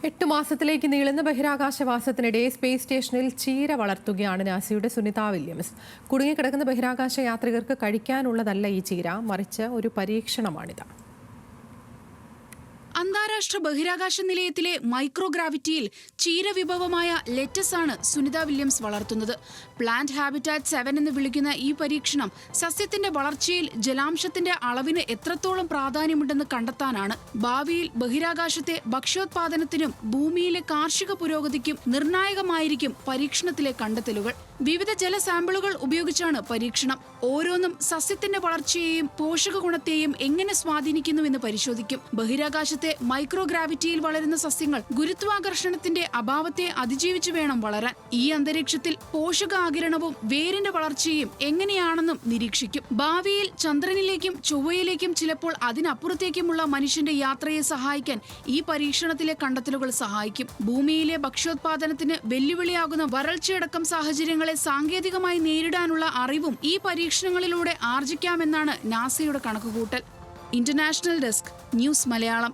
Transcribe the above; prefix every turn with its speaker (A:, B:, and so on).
A: 8 മാസത്തിലേക്ക് നീളുന്ന ബഹിരാകാശവാസത്തിനിടെ സ്പേസ് സ്റ്റേഷനിൽ ചീര വളർത്തുകയാണ് നാസയുടെ സുനിത വില്യംസ്. കുടുങ്ങിക്കിടക്കുന്ന ബഹിരാകാശ യാത്രികർക്ക് കഴിക്കാനുള്ളതല്ല ഈ ചീര, മറിച്ച് ഒരു പരീക്ഷണമാണിത്.
B: അന്താരാഷ്ട്ര ബഹിരാകാശ നിലയത്തിലെ മൈക്രോഗ്രാവിറ്റിയിൽ ചീരവിഭവമായ ലെറ്റസ് ആണ് സുനിത വില്യംസ് വളർത്തുന്നത്. പ്ലാന്റ് ഹാബിറ്റാറ്റ് 7 എന്ന് വിളിക്കുന്ന ഈ പരീക്ഷണം സസ്യത്തിന്റെ വളർച്ചയിൽ ജലാംശത്തിന്റെ അളവിന് എത്രത്തോളം പ്രാധാന്യമുണ്ടെന്ന് കണ്ടെത്താനാണ്. ഭാവിയിൽ ബഹിരാകാശത്തെ ഭക്ഷ്യോത്പാദനത്തിനും ഭൂമിയിലെ കാർഷിക പുരോഗതിക്കും നിർണായകമായിരിക്കും പരീക്ഷണത്തിലെ കണ്ടെത്തലുകൾ. വിവിധ ജല സാമ്പിളുകൾ ഉപയോഗിച്ചാണ് പരീക്ഷണം. ഓരോന്നും സസ്യത്തിന്റെ വളർച്ചയെയും പോഷക ഗുണത്തെയും എങ്ങനെ സ്വാധീനിക്കുന്നുവെന്ന് പരിശോധിക്കും. ബഹിരാകാശത്തെ മൈക്രോഗ്രാവിറ്റിയിൽ വളരുന്ന സസ്യങ്ങൾ ഗുരുത്വാകർഷണത്തിന്റെ അഭാവത്തെ അതിജീവിച്ചു വേണം വളരാൻ. ഈ അന്തരീക്ഷത്തിൽ പോഷകാകിരണവും വേരിന്റെ വളർച്ചയും എങ്ങനെയാണെന്നും നിരീക്ഷിക്കും. ഭാവിയിൽ ചന്ദ്രനിലേക്കും ചൊവ്വയിലേക്കും ചിലപ്പോൾ അതിനപ്പുറത്തേക്കുമുള്ള മനുഷ്യന്റെ യാത്രയെ സഹായിക്കാൻ ഈ പരീക്ഷണത്തിലെ കണ്ടെത്തലുകൾ സഹായിക്കും. ഭൂമിയിലെ ഭക്ഷ്യോത്പാദനത്തിന് വെല്ലുവിളിയാകുന്ന വരൾച്ചയടക്കം സാഹചര്യങ്ങളെ സാങ്കേതികമായി നേരിടാനുള്ള അറിവും ഈ പരീക്ഷണങ്ങളിലൂടെ ആർജിക്കാമെന്നാണ് നാസയുടെ കണക്കുകൂട്ടൽ. International desk, news Malayalam.